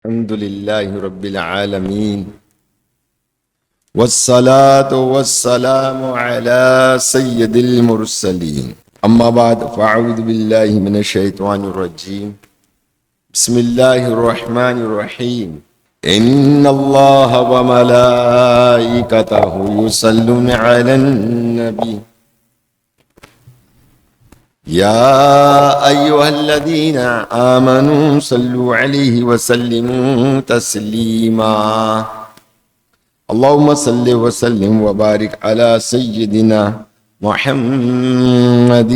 الحمد لله رب العالمين والصلاة والسلام على سيد المرسلين أما بعد فأعوذ بالله من الشيطان الرجيم بسم الله الرحمن الرحيم إن الله وملائكته يصلون على النبي يا أيها الذين آمنوا صلوا عليه وسلموا تسليما اللهم صل وسلم وبارك على سيدنا محمد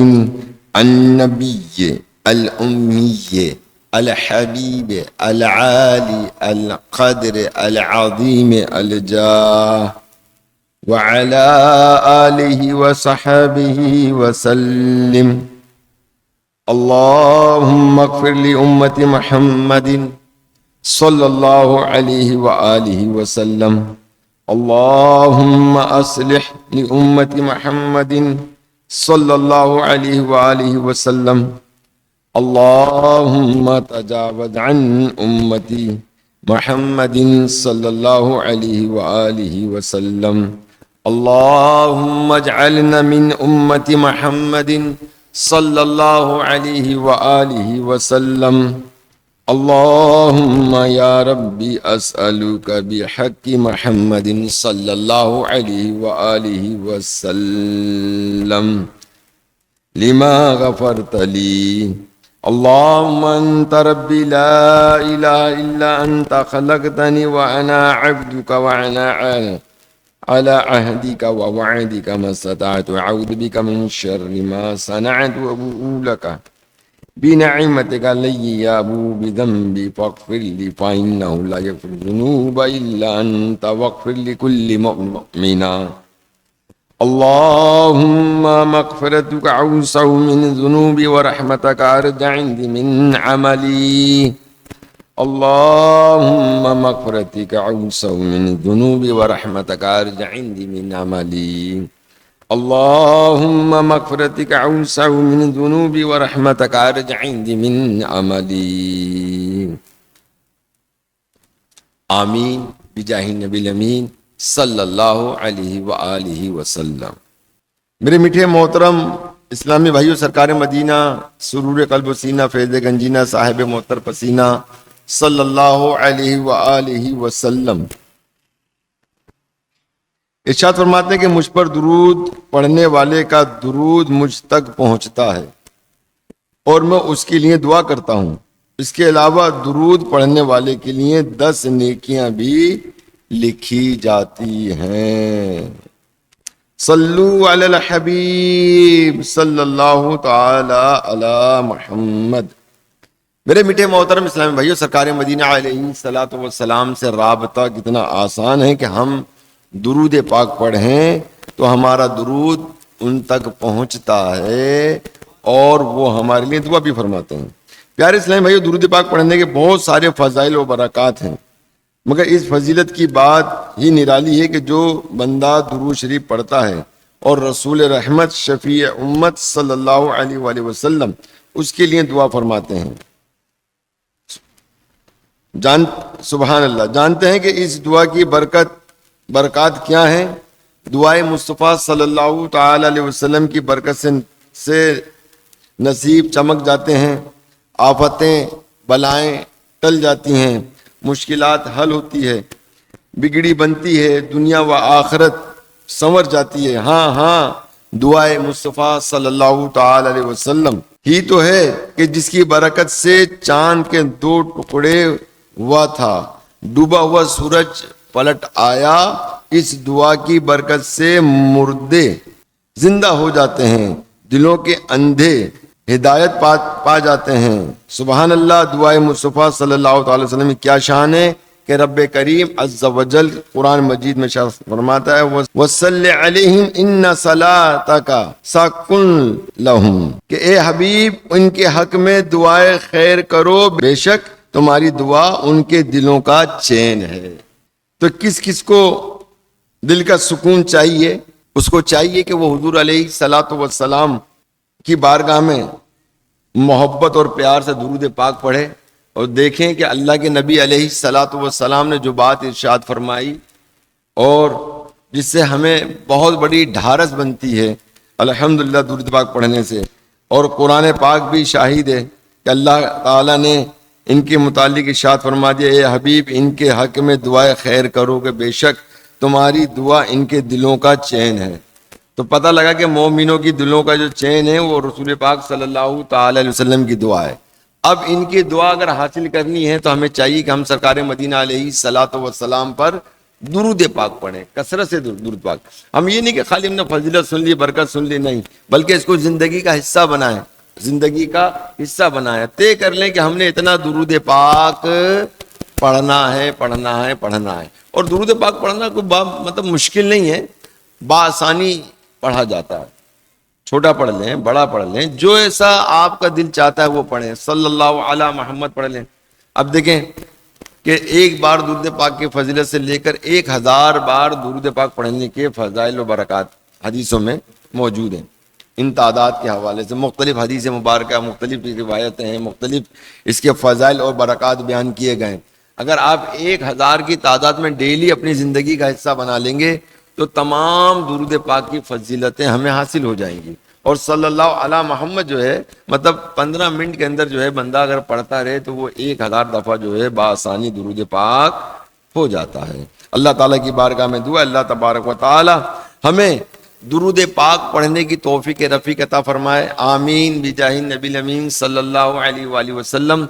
النبي الأمي الحبيب العالي القدر العظيم الجاه وعلى آله وصحبه وسلم اللهم اغفر لأمة محمد صلى الله عليه وآله وسلم اللهم أصلح لأمة محمد صلى الله عليه وآله وسلم اللهم تجاوز عن أمتي محمد صلى الله عليه وآله وسلم اللهم اجعلنا من أمة محمد صلى الله عليه وآله وسلم اللهم يا ربي أسألك بحق محمد صلى الله عليه وآله وسلم لما غفرت لي اللهم أنت ربي لا إله إلا أنت خلقتني وأنا عبدك وأنا على عهدك ووعدك ما استطعت أعوذ بك من شر ما صنعت وأبوء لك بنعمتك علي يا أبو بذنبي فاغفر لي فإنه لا يغفر الذنوب إلا أنت واغفر لكل مؤمن اللهم مغفرتك أوسع من ذنوبي ورحمتك أرجى عندي من عملي اللهم مغفرتك أوسع من ذنوبي ورحمتك أرجى عندي من عملي اللهم مغفرتك أوسع من ذنوبي ورحمتك أرجى عندي من عملي آمین بجاہ النبی الامین صلی اللہ علیہ وآلہ وسلم۔ میرے میٹھے محترم اسلامی بھائیو، سرکار مدینہ سرور قلب و سینہ فیض گنجینہ صاحب محتر پسینہ صلی اللہ علیہ وآلہ وسلم ارشاد فرماتے ہیں کہ مجھ پر درود پڑھنے والے کا درود مجھ تک پہنچتا ہے اور میں اس کے لیے دعا کرتا ہوں۔ اس کے علاوہ درود پڑھنے والے کے لیے 10 نیکیاں بھی لکھی جاتی ہیں۔ صلو علی الحبیب صلی اللہ تعالی علی محمد۔ میرے میٹھے محترم اسلامی بھائیو، سرکار مدینہ علیہ الصلوۃ والسلام سے رابطہ کتنا آسان ہے کہ ہم درود پاک پڑھیں تو ہمارا درود ان تک پہنچتا ہے اور وہ ہمارے لیے دعا بھی فرماتے ہیں۔ پیارے اسلامی بھائیو، درود پاک پڑھنے کے بہت سارے فضائل و برکات ہیں، مگر اس فضیلت کی بات ہی نرالی ہے کہ جو بندہ درود شریف پڑھتا ہے اور رسول رحمت شفیع امت صلی اللہ علیہ وآلہ وسلم اس کے لیے دعا فرماتے ہیں۔ سبحان اللہ، جانتے ہیں کہ اس دعا کی برکات کیا ہیں؟ دعائے مصطفیٰ صلی اللہ تعالی علیہ وسلم کی برکت سے نصیب چمک جاتے ہیں، آفتیں بلائیں ٹل جاتی ہیں، مشکلات حل ہوتی ہے، بگڑی بنتی ہے، دنیا و آخرت سنور جاتی ہے۔ ہاں دعائے مصطفیٰ صلی اللہ تعالی علیہ وسلم ہی تو ہے کہ جس کی برکت سے چاند کے 2 ٹکڑے ہوا تھا، ڈوبا ہوا سورج پلٹ آیا۔ اس دعا کی برکت سے مردے زندہ ہو جاتے ہیں، دلوں کے اندھے ہدایت پا جاتے ہیں۔ سبحان اللہ، دعائے مصطفیٰ صلی اللہ تعالی وسلم کی کیا شان ہے کہ رب کریم عز و جل قرآن مجید میں فرماتا ہے وَصَلِّ عَلَيْهِمْ إِنَّ صَلَاتَكَ سَكُنٌ لَهُمْ، کہ اے حبیب ان کے حق میں دعائے خیر کرو، بے شک تمہاری دعا ان کے دلوں کا چین ہے۔ تو کس کو دل کا سکون چاہیے؟ اس کو چاہیے کہ وہ حضور علیہ الصلوۃ والسلام کی بارگاہ میں محبت اور پیار سے درود پاک پڑھے، اور دیکھیں کہ اللہ کے نبی علیہ الصلاۃ والسلام نے جو بات ارشاد فرمائی اور جس سے ہمیں بہت بڑی ڈھارس بنتی ہے الحمدللہ درود پاک پڑھنے سے، اور قرآن پاک بھی شاہد ہے کہ اللہ تعالیٰ نے ان کے متعلق ارشاد فرما دیا، اے حبیب ان کے حق میں دعائے خیر کرو کہ بے شک تمہاری دعا ان کے دلوں کا چین ہے۔ تو پتہ لگا کہ مومنوں کی دلوں کا جو چین ہے وہ رسول پاک صلی اللہ تعالی علیہ وسلم کی دعا ہے۔ اب ان کی دعا اگر حاصل کرنی ہے تو ہمیں چاہیے کہ ہم سرکار مدینہ علیہ الصلاۃ والسلام پر درود پاک پڑھیں، کثرت سے درود پاک۔ ہم یہ نہیں کہ خالی ہم نے فضیلت سن لی، برکت سن لی، نہیں، بلکہ اس کو زندگی کا حصہ بنائیں، زندگی کا حصہ بنائیں، طے کر لیں کہ ہم نے اتنا درود پاک پڑھنا ہے، پڑھنا ہے، پڑھنا ہے۔ اور درود پاک پڑھنا کوئی مطلب مشکل نہیں ہے، بآسانی پڑھا جاتا ہے، چھوٹا پڑھ لیں، بڑا پڑھ لیں، جو ایسا آپ کا دل چاہتا ہے وہ پڑھیں۔ صلی اللہ علی محمد پڑھ لیں۔ اب دیکھیں کہ ایک بار درود پاک کی فضیلت سے لے کر 1000 بار درود پاک پڑھنے کے فضائل و برکات حدیثوں میں موجود ہیں۔ ان تعداد کے حوالے سے مختلف حدیث مبارکہ، مختلف روایتیں ہیں، مختلف اس کے فضائل اور برکات بیان کیے گئے ہیں۔ اگر آپ 1000 کی تعداد میں ڈیلی اپنی زندگی کا حصہ بنا لیں گے تو تمام درود پاک کی فضیلتیں ہمیں حاصل ہو جائیں گی۔ اور صلی اللہ علی محمد جو ہے مطلب 15 منٹ کے اندر جو ہے بندہ اگر پڑھتا رہے تو وہ 1000 دفعہ جو ہے بآسانی درود پاک ہو جاتا ہے۔ اللہ تعالیٰ کی بارگاہ میں دعا اللہ تبارک و تعالی ہمیں درود پاک پڑھنے کی توفیق رفیق عطا فرمائے، آمین بجاہ النبی الامین صلی اللہ علیہ وآلہ وسلم۔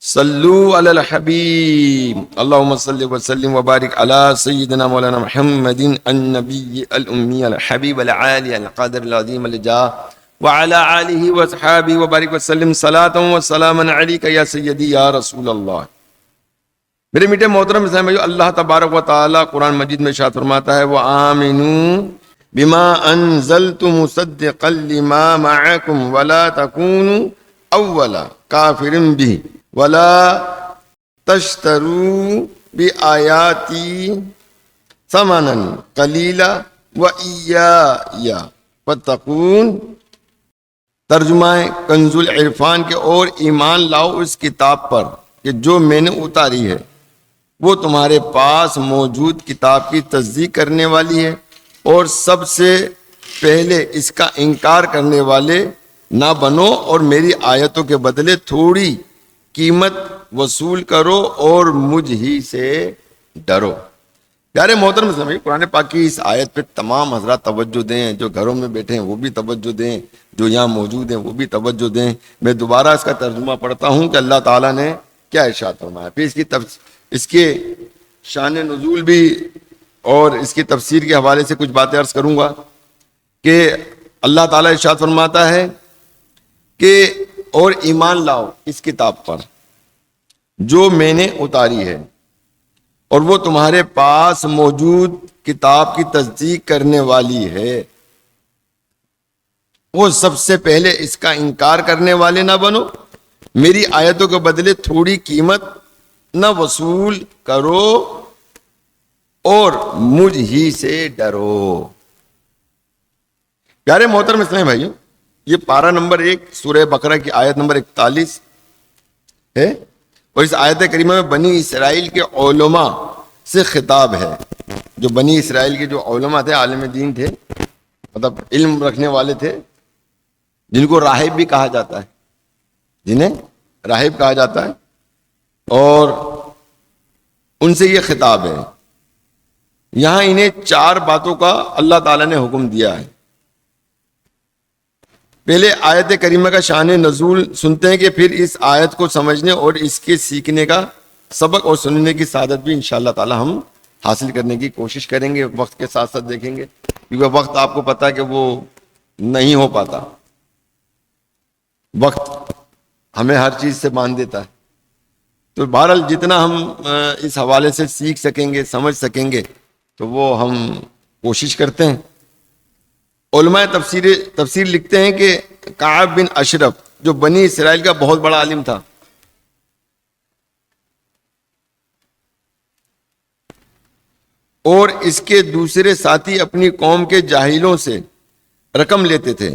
صلو علی الحبیب اللہم صلی وسلم وبارک علی سیدنا مولانا محمد النبی الامی الحبیب العالی القدر العظیم الجاہ وعلی آلہ وصحابہ وبارک وسلم صلاۃ و سلاما علیک یا سیدی یا رسول اللہ۔ میرے میٹھے محترم اسلام بھائیو، اللہ تبارک و تعالی قرآن مجید میں ارشاد فرماتا ہے وَآمِنُوا بِمَا أَنزَلْتُ مُصَدِّقًا لِمَا مَعَكُمْ وَلَا تَكُونُوا أَوَّلَ كَافِرٍ بِهِ وَلَا تَشْتَرُوا بِآيَاتِي ثَمَنًا قَلِيلًا وَإِيَّايَ فَاتَّقُونِ۔ ترجمہ کنز العرفان کے اور ایمان لاؤ اس کتاب پر کہ جو میں نے اتاری ہے، وہ تمہارے پاس موجود کتاب کی تصدیق کرنے والی ہے، اور سب سے پہلے اس کا انکار کرنے والے نہ بنو، اور میری آیتوں کے بدلے تھوڑی قیمت وصول کرو اور مجھ ہی سے ڈرو۔ پیارے محترم اسلامی، قرآن پاک کی اس آیت پہ تمام حضرات توجہ دیں، جو گھروں میں بیٹھے ہیں وہ بھی توجہ دیں، جو یہاں موجود ہیں وہ بھی توجہ دیں۔ میں دوبارہ اس کا ترجمہ پڑھتا ہوں کہ اللہ تعالیٰ نے کیا ارشاد فرمایا، پھر اس کے شان نزول بھی اور اس کی تفسیر کے حوالے سے کچھ باتیں عرض کروں گا کہ اللہ تعالیٰ ارشاد فرماتا ہے کہ اور ایمان لاؤ اس کتاب پر جو میں نے اتاری ہے، اور وہ تمہارے پاس موجود کتاب کی تصدیق کرنے والی ہے، وہ سب سے پہلے اس کا انکار کرنے والے نہ بنو، میری آیتوں کے بدلے تھوڑی قیمت نہ وصول کرو اور مجھ ہی سے ڈرو۔ پیارے محترم اسلامی بھائیو، یہ پارہ نمبر 1 سورہ بقرہ کی آیت نمبر 41 ہے، اور اس آیت کریمہ میں بنی اسرائیل کے علماء سے خطاب ہے۔ جو بنی اسرائیل کے جو علماء تھے، عالم دین تھے، مطلب علم رکھنے والے تھے، جن کو راہب بھی کہا جاتا ہے، جنہیں راہب کہا جاتا ہے، اور ان سے یہ خطاب ہے۔ یہاں انہیں 4 باتوں کا اللہ تعالیٰ نے حکم دیا ہے۔ پہلے آیت کریمہ کا شان نزول سنتے ہیں کہ پھر اس آیت کو سمجھنے اور اس کے سیکھنے کا سبق اور سننے کی سعادت بھی انشاءاللہ تعالی ہم حاصل کرنے کی کوشش کریں گے، وقت کے ساتھ ساتھ دیکھیں گے، کیونکہ وقت آپ کو پتا ہے کہ وہ نہیں ہو پاتا، وقت ہمیں ہر چیز سے باندھ دیتا ہے۔ تو بہرحال جتنا ہم اس حوالے سے سیکھ سکیں گے، سمجھ سکیں گے، تو وہ ہم کوشش کرتے ہیں۔ علماء تفسیر لکھتے ہیں کہ کعب بن اشرف جو بنی اسرائیل کا بہت بڑا عالم تھا، اور اس کے دوسرے ساتھی اپنی قوم کے جاہلوں سے رقم لیتے تھے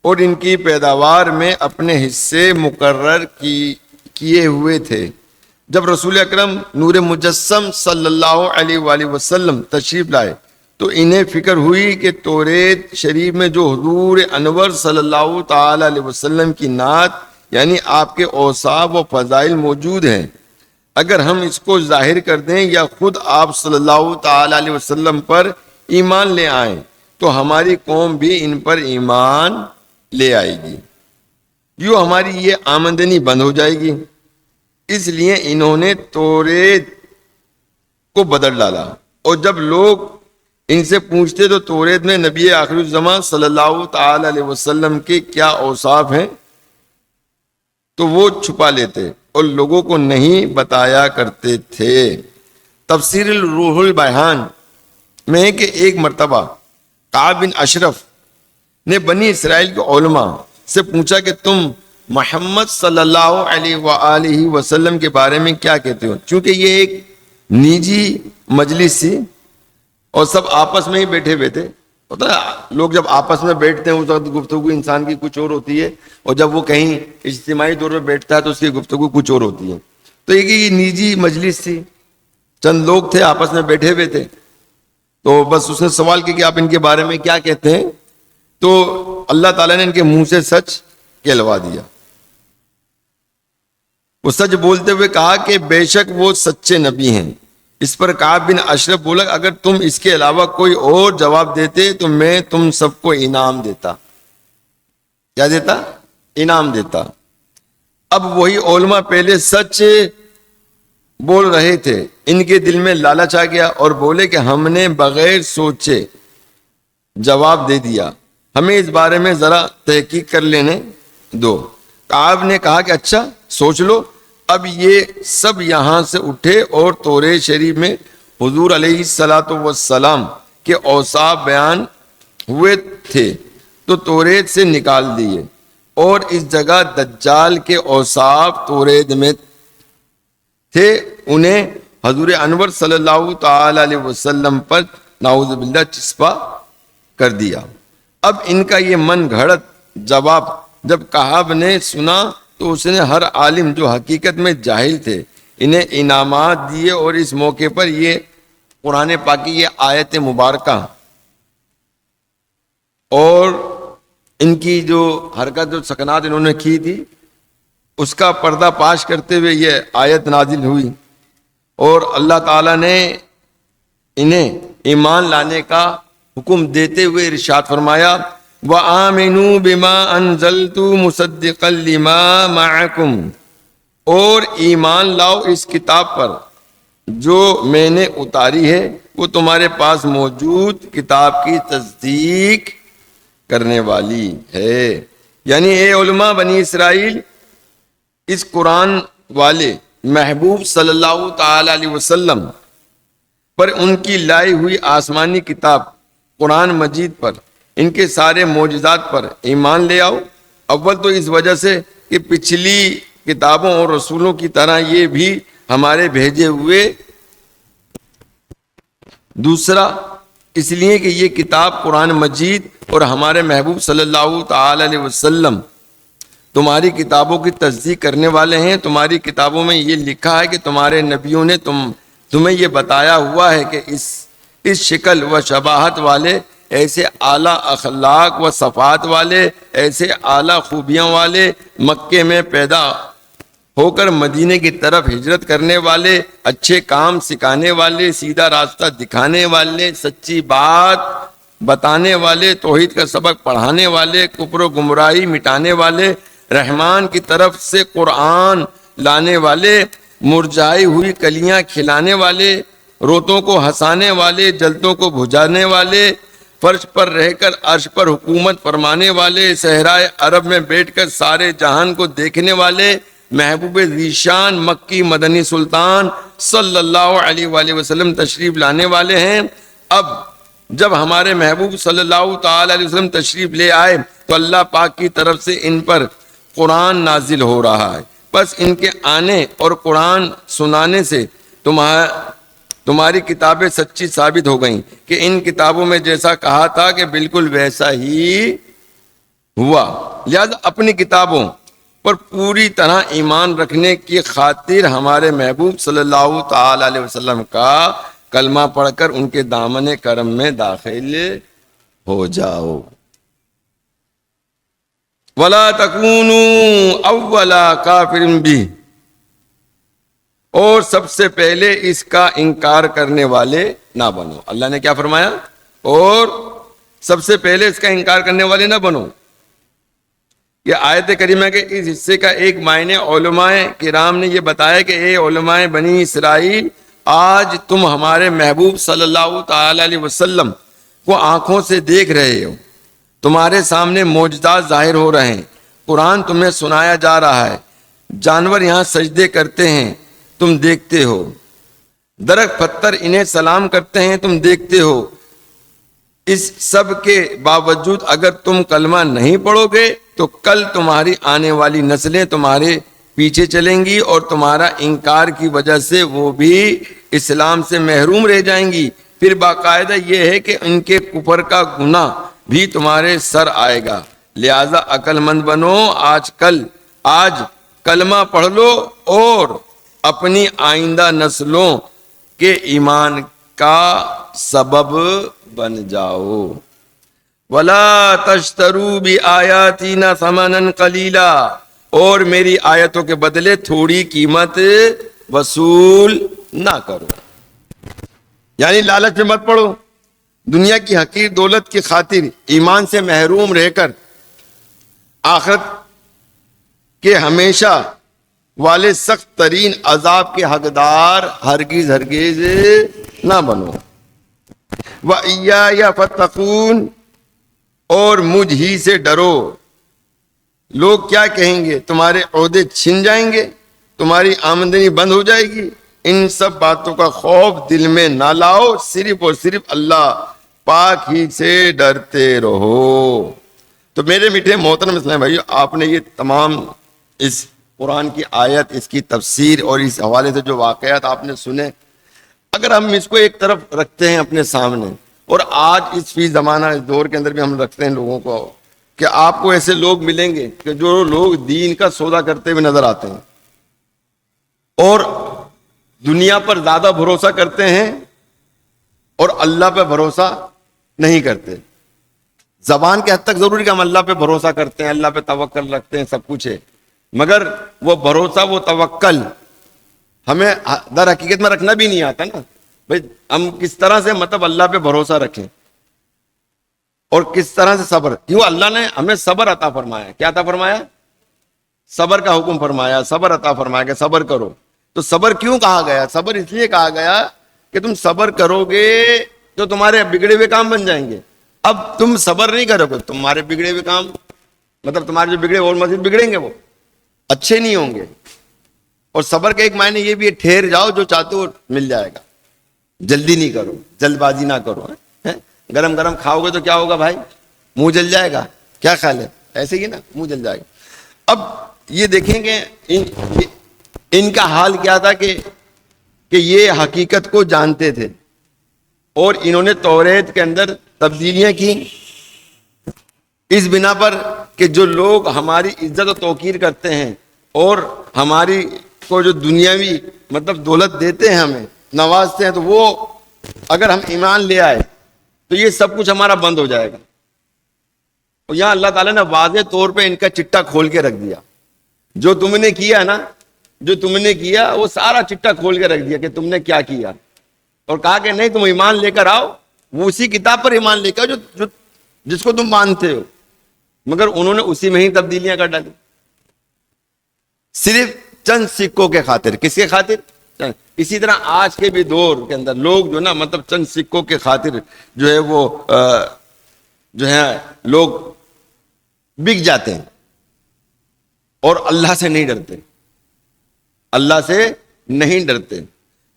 اور ان کی پیداوار میں اپنے حصے مقرر کیے ہوئے تھے۔ جب رسول اکرم نور مجسم صلی اللہ علیہ وآلہ وسلم تشریف لائے تو انہیں فکر ہوئی کہ توریت شریف میں جو حضور انور صلی اللہ تعالی علیہ وسلم کی نعت یعنی آپ کے اوصاف و فضائل موجود ہیں، اگر ہم اس کو ظاہر کر دیں یا خود آپ صلی اللہ تعالی علیہ وسلم پر ایمان لے آئیں تو ہماری قوم بھی ان پر ایمان لے آئے گی، یوں ہماری یہ آمدنی بند ہو جائے گی۔ اس لیے انہوں نے توریت کو بدل ڈالا، اور جب لوگ ان سے پوچھتے تو توریت میں نبی آخر الزمان صلی اللہ تعالی علیہ وسلم کے کیا اوصاف ہیں تو وہ چھپا لیتے اور لوگوں کو نہیں بتایا کرتے تھے۔ تفسیر الروح البیان میں ہے کہ ایک مرتبہ کعب بن اشرف نے بنی اسرائیل کے علماء سے پوچھا کہ تم محمد صلی اللہ علیہ وآلہ وسلم کے بارے میں کیا کہتے ہو؟ چونکہ یہ ایک نجی مجلس تھی اور سب آپس میں ہی بیٹھے ہوئے تھے، پتہ ہے لوگ جب آپس میں بیٹھتے ہیں اس وقت گفتگو انسان کی کچھ اور ہوتی ہے، اور جب وہ کہیں اجتماعی طور پہ بیٹھتا ہے تو اس کی گفتگو کچھ اور ہوتی ہے۔ تو یہ نجی مجلس تھی، چند لوگ تھے آپس میں بیٹھے ہوئے تھے، تو بس اس نے سوال کیا کہ آپ ان کے بارے میں کیا کہتے ہیں؟ تو اللہ تعالیٰ نے ان کے منہ سے سچ کہلوا دیا۔ وہ سچ بولتے ہوئے کہا کہ بے شک وہ سچے نبی ہیں۔ اس پر کعب بن اشرف بولا اگر تم اس کے علاوہ کوئی اور جواب دیتے تو میں تم سب کو انعام دیتا۔ کیا دیتا؟ انعام دیتا۔ اب وہی علماء پہلے سچ بول رہے تھے، ان کے دل میں لالچ آ گیا اور بولے کہ ہم نے بغیر سوچے جواب دے دیا، ہمیں اس بارے میں ذرا تحقیق کر لینے دو۔ کعب نے کہا کہ اچھا سوچ لو۔ اب یہ سب یہاں سے اٹھے اور توریت شریف میں حضور علیہ الصلوۃ والسلام کے اوصاف بیان ہوئے تھے تو توریت سے نکال دیے، اور اس جگہ دجال کے اوصاف توریت میں تھے انہیں حضور انور صلی اللہ تعالی علیہ وسلم پر نعوذ باللہ چسپا کر دیا۔ اب ان کا یہ من گھڑت جواب جب کعب نے سنا تو اس نے ہر عالم جو حقیقت میں جاہل تھے انہیں انعامات دیے، اور اس موقع پر یہ قرآن پاک کی یہ آیت مبارکہ اور ان کی جو حرکت و سکنات انہوں نے کی تھی اس کا پردہ پاش کرتے ہوئے یہ آیت نازل ہوئی، اور اللہ تعالیٰ نے انہیں ایمان لانے کا حکم دیتے ہوئے ارشاد فرمایا وَآمِنُوا بِمَا أَنزَلْتُ مُصَدِّقًا لِمَا مَعَكُمْ، اور ایمان لاؤ اس کتاب پر جو میں نے اتاری ہے، وہ تمہارے پاس موجود کتاب کی تصدیق کرنے والی ہے۔ یعنی اے علماء بنی اسرائیل، اس قرآن والے محبوب صلی اللہ تعالی علیہ وسلم پر ان کی لائی ہوئی آسمانی کتاب قرآن مجید پر، ان کے سارے معجزات پر ایمان لے آؤ۔ اول تو اس وجہ سے کہ پچھلی کتابوں اور رسولوں کی طرح یہ بھی ہمارے بھیجے ہوئے، دوسرا اس لیے کہ یہ کتاب قرآن مجید اور ہمارے محبوب صلی اللہ تعالی علیہ وسلم تمہاری کتابوں کی تصدیق کرنے والے ہیں۔ تمہاری کتابوں میں یہ لکھا ہے کہ تمہارے نبیوں نے تمہیں یہ بتایا ہوا ہے کہ اس شکل و شباہت والے، ایسے اعلیٰ اخلاق و صفات والے، ایسے اعلیٰ خوبیاں والے، مکے میں پیدا ہو کر مدینے کی طرف ہجرت کرنے والے، اچھے کام سکھانے والے، سیدھا راستہ دکھانے والے، سچی بات بتانے والے، توحید کا سبق پڑھانے والے، کفر و گمراہی مٹانے والے، رحمان کی طرف سے قرآن لانے والے، مرجھائی ہوئی کلیاں کھلانے والے، روتوں کو ہنسانے والے، جلدوں کو بجھانے والے، فرش پر رہ کر عرش پر حکومت فرمانے والے، صحرائے عرب میں بیٹھ کر سارے جہان کو دیکھنے والے، محبوب ذیشان مکی مدنی سلطان صلی اللہ علیہ وآلہ وسلم تشریف لانے والے ہیں۔ اب جب ہمارے محبوب صلی اللہ تعالی علیہ وسلم تشریف لے آئے تو اللہ پاک کی طرف سے ان پر قرآن نازل ہو رہا ہے، بس ان کے آنے اور قرآن سنانے سے تمہاری کتابیں سچی ثابت ہو گئیں کہ ان کتابوں میں جیسا کہا تھا کہ بالکل ویسا ہی ہوا۔ لہذا اپنی کتابوں پر پوری طرح ایمان رکھنے کی خاطر ہمارے محبوب صلی اللہ تعالی علیہ وسلم کا کلمہ پڑھ کر ان کے دامن کرم میں داخل ہو جاؤ۔ وَلَا تَكُونُوا أَوَّلَ كَافِرٍ بِهِ، اور سب سے پہلے اس کا انکار کرنے والے نہ بنو۔ اللہ نے کیا فرمایا؟ اور سب سے پہلے اس کا انکار کرنے والے نہ بنو۔ یہ آیت کریمہ کے اس حصے کا ایک معنی علماء کرام نے یہ بتایا کہ اے علماء بنی اسرائیل، آج تم ہمارے محبوب صلی اللہ تعالی علیہ وسلم کو آنکھوں سے دیکھ رہے ہو، تمہارے سامنے معجزات ظاہر ہو رہے ہیں، قرآن تمہیں سنایا جا رہا ہے، جانور یہاں سجدے کرتے ہیں تم دیکھتے ہو، درخت پتھر انہیں سلام کرتے ہیں تم دیکھتے ہو۔ اس سب کے باوجود اگر تم کلمہ نہیں پڑھو گے تو کل تمہاری آنے والی نسلیں تمہارے پیچھے چلیں گی اور تمہارا انکار کی وجہ سے وہ بھی اسلام سے محروم رہ جائیں گی، پھر باقاعدہ یہ ہے کہ ان کے کفر کا گناہ بھی تمہارے سر آئے گا۔ لہذا عقل مند بنو، آج کلمہ پڑھ لو اور اپنی آئندہ نسلوں کے ایمان کا سبب بن جاؤ۔ وَلَا تَشْتَرُوا بِآيَاتِنَا ثَمَنًا قَلِيلًا، اور میری آیتوں کے بدلے تھوڑی قیمت وصول نہ کرو، یعنی لالچ میں مت پڑو، دنیا کی حقیر دولت کی خاطر ایمان سے محروم رہ کر آخرت کے ہمیشہ والے سخت ترین عذاب کے حقدار ہرگز نہ بنو۔ وَإِيَّايَ فَاتَّقُونِ، اور مجھ ہی سے ڈرو۔ لوگ کیا کہیں گے؟ تمہارے عہدے چھن جائیں گے، تمہاری آمدنی بند ہو جائے گی، ان سب باتوں کا خوف دل میں نہ لاؤ، صرف اور صرف اللہ پاک ہی سے ڈرتے رہو۔ تو میرے میٹھے محترم اسلام بھائیو، آپ نے یہ تمام اس قرآن کی آیت، اس کی تفسیر اور اس حوالے سے جو واقعات آپ نے سنے، اگر ہم اس کو ایک طرف رکھتے ہیں اپنے سامنے، اور آج اس فی زمانہ اس دور کے اندر بھی ہم رکھتے ہیں لوگوں کو، کہ آپ کو ایسے لوگ ملیں گے کہ جو لوگ دین کا سودا کرتے ہوئے نظر آتے ہیں اور دنیا پر زیادہ بھروسہ کرتے ہیں اور اللہ پہ بھروسہ نہیں کرتے۔ زبان کے حد تک ضروری کہ ہم اللہ پہ بھروسہ کرتے ہیں، اللہ پہ توکل رکھتے ہیں، سب کچھ ہے، مگر وہ بھروسہ، وہ توکل ہمیں در حقیقت میں رکھنا بھی نہیں آتا نا بھائی۔ ہم کس طرح سے مطلب اللہ پہ بھروسہ رکھیں اور کس طرح سے صبر، کیوں اللہ نے ہمیں صبر عطا فرمایا، کیا عطا فرمایا؟ صبر کا حکم فرمایا، صبر عطا فرمایا کہ صبر کرو۔ تو صبر کیوں کہا گیا؟ صبر اس لیے کہا گیا کہ تم صبر کرو گے تو تمہارے بگڑے ہوئے کام بن جائیں گے۔ اب تم صبر نہیں کرو گے، تمہارے بگڑے ہوئے کام، مطلب تمہارے جو بگڑے اور مزید بگڑیں گے، وہ اچھے نہیں ہوں گے۔ اور صبر کا ایک معنی یہ بھی ہے، ٹھہر جاؤ، جو چاہتے ہو مل جائے گا، جلدی نہیں کرو، جلد بازی نہ کرو۔ گرم گرم کھاؤ گے تو کیا ہوگا بھائی؟ منہ جل جائے گا، کیا خیال ہے؟ ایسے ہی نا، منہ جل جائے گا۔ اب یہ دیکھیں گے ان کا حال کیا تھا کہ یہ حقیقت کو جانتے تھے اور انہوں نے توریت کے اندر تبدیلیاں کی اس بنا پر کہ جو لوگ ہماری عزت و توقیر کرتے ہیں اور ہماری کو جو دنیاوی مطلب دولت دیتے ہیں، ہمیں نوازتے ہیں، تو وہ اگر ہم ایمان لے آئے تو یہ سب کچھ ہمارا بند ہو جائے گا۔ اور یہاں اللہ تعالیٰ نے واضح طور پہ ان کا چٹا کھول کے رکھ دیا، جو تم نے کیا نا، جو تم نے کیا وہ سارا چٹا کھول کے رکھ دیا کہ تم نے کیا کیا، اور کہا کہ نہیں، تم ایمان لے کر آؤ، وہ اسی کتاب پر ایمان لے کر جو جس کو تم مانتے ہو، مگر انہوں نے اسی میں ہی تبدیلیاں کر ڈالی، صرف چند سکوں کے خاطر۔ کس کے خاطر؟ اسی طرح آج کے بھی دور کے اندر لوگ جو نا مطلب چند سکوں کے خاطر جو ہے وہ جو ہے لوگ بک جاتے ہیں اور اللہ سے نہیں ڈرتے، اللہ سے نہیں ڈرتے۔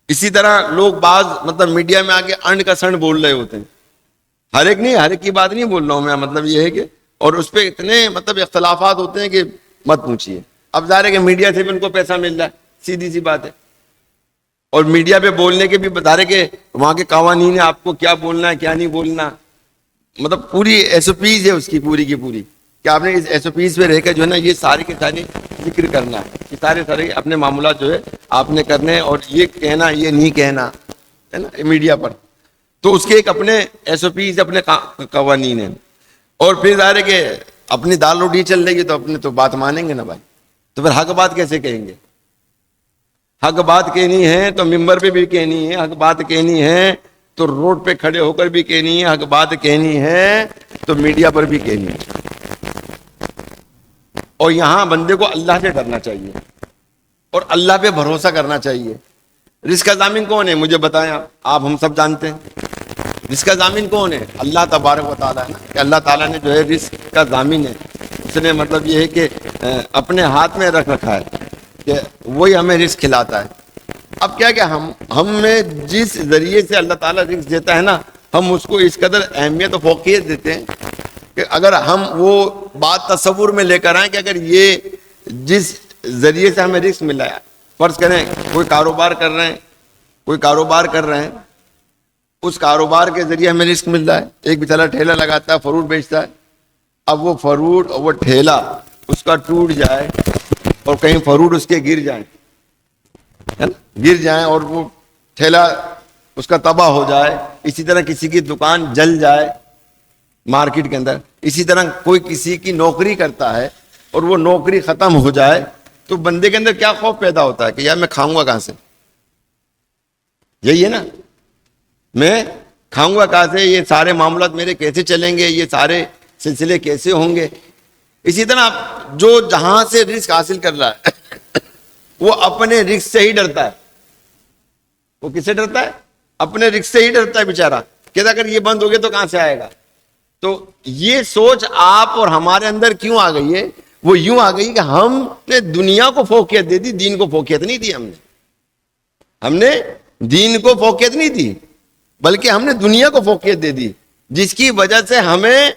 اسی طرح لوگ بعض مطلب میڈیا میں آگے انڈ کا سنڈ بول رہے ہوتے ہیں، ہر ایک نہیں، ہر ایک کی بات نہیں بول رہا ہوں میں، مطلب یہ ہے کہ اور اس پہ اتنے مطلب اختلافات ہوتے ہیں کہ مت پوچھیے۔ اب ظاہر ہے کہ میڈیا سے بھی ان کو پیسہ مل رہا ہے، سیدھی سی بات ہے، اور میڈیا پہ بولنے کے بھی بتا رہے کہ وہاں کے قوانین آپ کو کیا بولنا ہے کیا نہیں بولنا، مطلب پوری ایس او پیز ہے اس کی پوری کی پوری، کہ آپ نے اس ایس او پیز پہ رہ کے جو ہے نا یہ ساری کے ساری ذکر کرنا ہے، یہ سارے اپنے معاملات جو ہے آپ نے کرنے، اور یہ کہنا یہ نہیں کہنا ہے نا میڈیا پر، تو اس کے ایک اپنے ایس او پیز، اپنے قوانین ہیں. اور پھر ظاہر ہے کہ اپنی دال روٹی چل رہی ہے تو اپنے تو بات مانیں گے نا بھائی، تو پھر حق بات کیسے کہیں گے؟ حق بات کہنی ہے تو ممبر پہ بھی کہنی ہے، حق بات کہنی ہے تو روڈ پہ کھڑے ہو کر بھی کہنی ہے، حق بات کہنی ہے تو میڈیا پر بھی کہنی ہے. اور یہاں بندے کو اللہ سے ڈرنا چاہیے اور اللہ پہ بھروسہ کرنا چاہیے. رزق کا ضامن کون ہے؟ مجھے بتائیں آپ ہم سب جانتے ہیں. رزق کا ضامن کون ہے؟ اللہ تبارک و تعالیٰ ہے کہ اللہ تعالیٰ نے جو ہے رزق کا ضامن ہے. اس نے مطلب یہ ہے کہ اپنے ہاتھ میں رکھ رکھا ہے کہ وہی ہمیں رزق کھلاتا ہے. اب کیا کہ ہم میں جس ذریعے سے اللہ تعالیٰ رزق دیتا ہے نا، ہم اس کو اس قدر اہمیت و فوقیت دیتے ہیں کہ اگر ہم وہ بات تصور میں لے کر آئیں کہ اگر یہ جس ذریعے سے ہمیں رزق ملا ہے، فرض کریں کوئی کاروبار کر رہے ہیں، اس کاروبار کے ذریعے ہمیں رزق مل رہا ہے. ایک بیچارہ ٹھیلا لگاتا ہے، فروٹ بیچتا ہے. اب وہ فروٹ اور وہ ٹھیلا اس کا ٹوٹ جائے اور کہیں فروٹ اس کے گر جائیں اور وہ ٹھیلا اس کا تباہ ہو جائے. اسی طرح کسی کی دکان جل جائے مارکیٹ کے اندر. اسی طرح کوئی کسی کی نوکری کرتا ہے اور وہ نوکری ختم ہو جائے تو بندے کے اندر کیا خوف پیدا ہوتا ہے کہ یار میں کھاؤں گا کہاں سے؟ یہی ہے نا، میں کھاؤں گا کہاں سے؟ یہ سارے معاملات میرے کیسے چلیں گے؟ یہ سارے سلسلے کیسے ہوں گے؟ اسی طرح جو جہاں سے رزق حاصل کر رہا ہے وہ اپنے رزق سے ہی ڈرتا ہے. وہ کس سے ڈرتا ہے؟ اپنے رزق سے ہی ڈرتا ہے بیچارہ، کہ اگر یہ بند ہو گیا تو کہاں سے آئے گا. تو یہ سوچ آپ اور ہمارے اندر کیوں آ گئی ہے؟ وہ یوں آ گئی کہ ہم نے دنیا کو فوقیت دے دی، دین کو فوقیت نہیں دی. ہم نے دین کو فوقیت نہیں دی بلکہ ہم نے دنیا کو فوقیت دے دی، جس کی وجہ سے ہمیں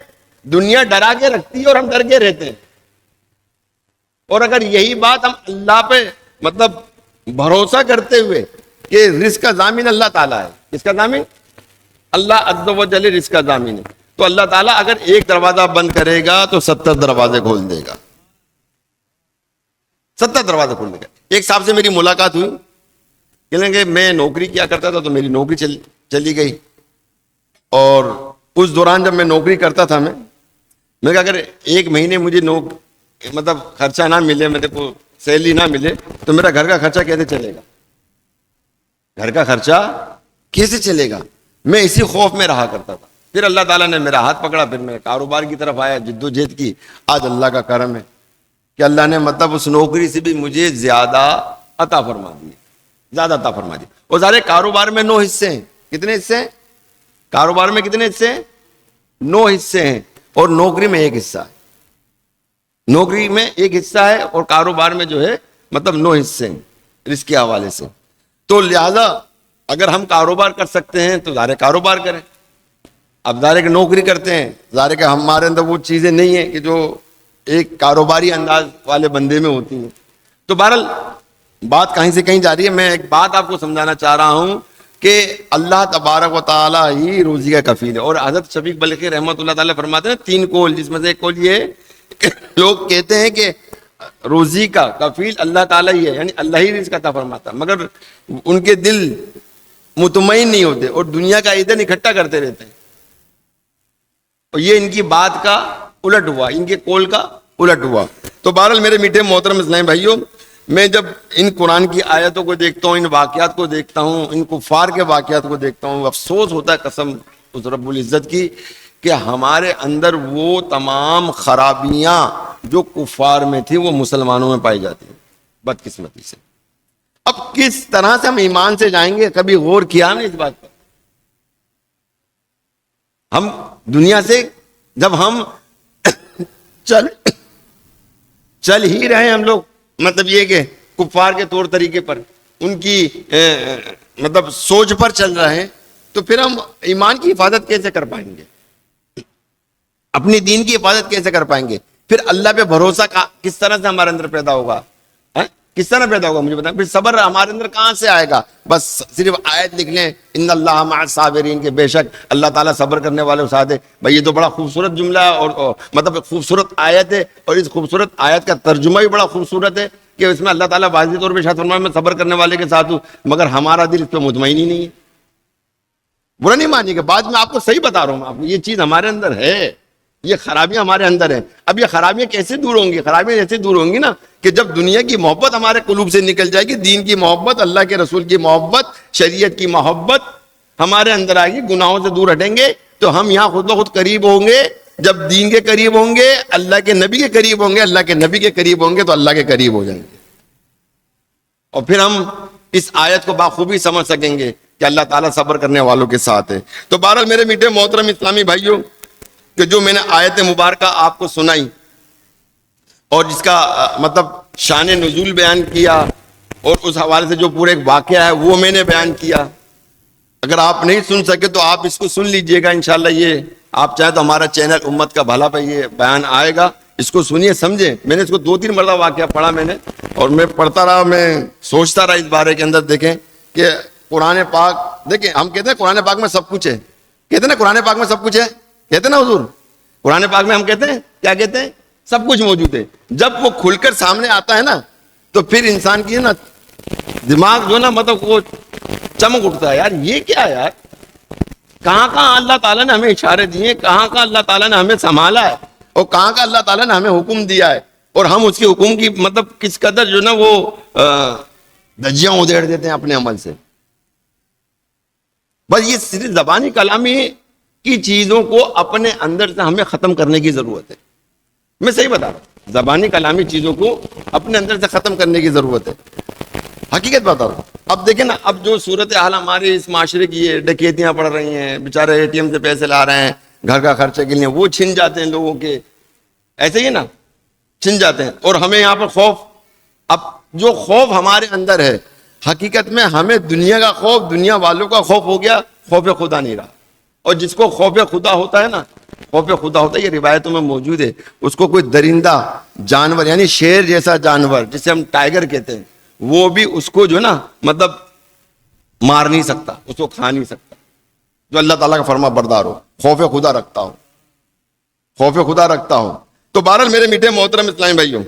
دنیا ڈرا کے رکھتی ہے اور ہم ڈر کے رہتے ہیں. اور اگر یہی بات ہم اللہ پہ مطلب بھروسہ کرتے ہوئے کہ رزق کا ضامن اللہ تعالیٰ ہے، کس کا ضامن؟ اللہ عز و جل رزق کا ضامن ہے. تو اللہ تعالیٰ اگر ایک دروازہ بند کرے گا تو 70 دروازے کھول دے گا. 70 دروازے کھول دے گا. ایک صاحب سے میری ملاقات ہوئی، کہنے کہ میں نوکری کیا کرتا تھا تو میری نوکری چلی گئی، اور اس دوران جب میں نوکری کرتا تھا میں کہا اگر ایک مہینے مجھے مطلب خرچہ نہ ملے، میرے کو سیلری نہ ملے تو میرا گھر کا خرچہ کیسے چلے گا؟ گھر کا خرچہ کیسے چلے گا؟ میں اسی خوف میں رہا کرتا تھا. پھر اللہ تعالیٰ نے میرا ہاتھ پکڑا، پھر میں کاروبار کی طرف آیا، جد و جہد کی. آج اللہ کا کرم ہے کہ اللہ نے مطلب اس نوکری سے بھی مجھے زیادہ عطا فرما دی. اور سارے کاروبار میں 9 حصے ہیں. کتنے حصے ہیں کاروبار میں؟ کتنے حصے ہیں؟ 9 حصے ہیں. اور نوکری میں 1 حصہ ہے. نوکری میں 1 حصہ ہے اور کاروبار میں جو ہے مطلب 9 حصے ہیں رزق کے حوالے سے. تو لہذا اگر ہم کاروبار کر سکتے ہیں تو ظاہر کاروبار کریں. اب ظاہر کہ نوکری کرتے ہیں، ظاہر کہ ہمارے اندر وہ چیزیں نہیں ہیں کہ جو ایک کاروباری انداز والے بندے میں ہوتی ہیں. تو بہرحال بات کہیں سے کہیں جا رہی ہے. میں ایک بات آپ کو سمجھانا چاہ رہا ہوں کہ اللہ تبارک و تعالیٰ ہی روزی کا کفیل ہے. اور حضرت شفیق بلخی رحمۃ اللہ تعالیٰ فرماتے ہیں 3 قول، جس میں سے ایک قول یہ ہے، لوگ کہتے ہیں کہ روزی کا کفیل اللہ تعالیٰ ہی ہے، یعنی اللہ ہی رزق عطا فرماتا، مگر ان کے دل مطمئن نہیں ہوتے اور دنیا کا ایندھن اکٹھا کرتے رہتے ہیں. اور یہ ان کی بات کا الٹ ہوا، ان کے قول کا الٹ ہوا. تو بہرحال میرے میٹھے محترم اسلام بھائیوں، میں جب ان قرآن کی آیتوں کو دیکھتا ہوں، ان واقعات کو دیکھتا ہوں، ان کفار کے واقعات کو دیکھتا ہوں، افسوس ہوتا ہے قسم اس رب العزت کی کہ ہمارے اندر وہ تمام خرابیاں جو کفار میں تھی وہ مسلمانوں میں پائی جاتی ہیں، بدقسمتی سے. اب کس طرح سے ہم ایمان سے جائیں گے؟ کبھی غور کیا ہم نے اس بات پر؟ ہم دنیا سے جب ہم چل ہی رہے ہیں، ہم لوگ مطلب یہ کہ کفار کے طور طریقے پر، ان کی مطلب سوچ پر چل رہے ہیں، تو پھر ہم ایمان کی حفاظت کیسے کر پائیں گے؟ اپنی دین کی حفاظت کیسے کر پائیں گے؟ پھر اللہ پہ بھروسہ کس طرح سے ہمارے اندر پیدا ہوگا؟ کس طرح پیدا ہوگا مجھے بتائیں. پھر صبر ہمارے اندر کہاں سے آئے گا؟ بس صرف آیت لکھ لیں ان اللہ مع الصابرین کے بے شک اللہ تعالیٰ صبر کرنے والے کے ساتھ ہے. بھائی یہ تو بڑا خوبصورت جملہ ہے اور مطلب خوبصورت آیت ہے, اور اس خوبصورت آیت کا ترجمہ بھی بڑا خوبصورت ہے کہ اس میں اللہ تعالیٰ واضح طور پہ شاید فرمایا میں صبر کرنے والے کے ساتھ ہوں, مگر ہمارا دل اس پہ مطمئن ہی نہیں ہے. برا نہیں مانیے گا, بعد میں آپ کو صحیح بتا رہا ہوں, آپ کو یہ چیز ہمارے اندر ہے, یہ خرابیاں ہمارے اندر ہیں. اب یہ خرابیاں کیسے دور ہوں گی؟ خرابیاں ایسے دور ہوں گی نا کہ جب دنیا کی محبت ہمارے قلوب سے نکل جائے گی, دین کی محبت, اللہ کے رسول کی محبت, شریعت کی محبت ہمارے اندر آئے گی, گناہوں سے دور ہٹیں گے تو ہم یہاں خود بخود قریب ہوں گے. جب دین کے قریب ہوں گے, اللہ کے نبی کے قریب ہوں گے, اللہ کے نبی کے قریب ہوں گے تو اللہ کے قریب ہو جائیں گے, اور پھر ہم اس آیت کو بخوبی سمجھ سکیں گے کہ اللہ تعالیٰ صبر کرنے والوں کے ساتھ ہے. تو بہرحال میرے میٹھے محترم اسلامی بھائیوں, کہ جو میں نے آیت مبارکہ آپ کو سنائی اور جس کا مطلب شان نزول بیان کیا, اور اس حوالے سے جو پورے ایک واقعہ ہے وہ میں نے بیان کیا, اگر آپ نہیں سن سکے تو آپ اس کو سن لیجئے گا انشاءاللہ. یہ آپ چاہے تو ہمارا چینل امت کا بھلا پہ یہ بیان آئے گا, اس کو سنیے سمجھیں. میں نے اس کو 2-3 مرتبہ واقعہ پڑھا میں نے, اور میں پڑھتا رہا, میں سوچتا رہا اس بارے کے اندر. دیکھیں کہ قرآن پاک, دیکھیں ہم کہتے ہیں قرآن پاک میں سب کچھ ہے, کہتے ہیں نا قرآن پاک میں سب کچھ ہے, کہتے ہیں نا حضور, قرآن پاک میں ہم کہتے ہیں کیا کہتے ہیں, سب کچھ موجود ہے. جب وہ کھل کر سامنے آتا ہے نا تو پھر انسان کی نا دماغ جو نا مطلب وہ چمک اٹھتا ہے, یار یہ کیا ہے یار, کہاں کہاں اللہ تعالیٰ نے ہمیں اشارے دیے, کہاں کہاں اللہ تعالیٰ نے ہمیں سنبھالا ہے, اور کہاں کہاں اللہ تعالیٰ نے ہمیں حکم دیا ہے, اور ہم اس کے حکم کی مطلب کس قدر جو نا وہ دھجیاں ادھیڑ دیتے ہیں اپنے عمل سے. بس یہ صرف زبانی کلامی کی چیزوں کو اپنے اندر سے ہمیں ختم کرنے کی ضرورت ہے. میں صحیح بتا رہا ہوں, زبانی کلامی چیزوں کو اپنے اندر سے ختم کرنے کی ضرورت ہے, حقیقت بتا رہا ہوں. اب دیکھیں نا, اب جو صورتحال ہمارے اس معاشرے کی ہے, ڈکیتیاں پڑ رہی ہیں, بیچارے اے ٹی ایم سے پیسے لا رہے ہیں گھر کا خرچے کے لیے, وہ چھن جاتے ہیں لوگوں کے, ایسے ہی نا چھن جاتے ہیں, اور ہمیں یہاں پر خوف. اب جو خوف ہمارے اندر ہے حقیقت میں ہمیں دنیا کا خوف, دنیا والوں کا خوف ہو گیا, خوف خدا نہیں رہا. اور جس کو خوف خدا ہوتا ہے نا, خوف خدا ہوتا ہے, یہ روایتوں میں موجود ہے, اس کو کوئی درندہ جانور یعنی شیر جیسا جانور جسے ہم ٹائگر کہتے ہیں, وہ بھی اس کو جو نا مطلب مار نہیں سکتا, اس کو کھا نہیں سکتا, جو اللہ تعالیٰ کا فرما بردار ہو, خوف خدا رکھتا ہو, خوف خدا رکھتا ہو. تو بہرحال میرے میٹھے محترم اسلامی بھائیوں,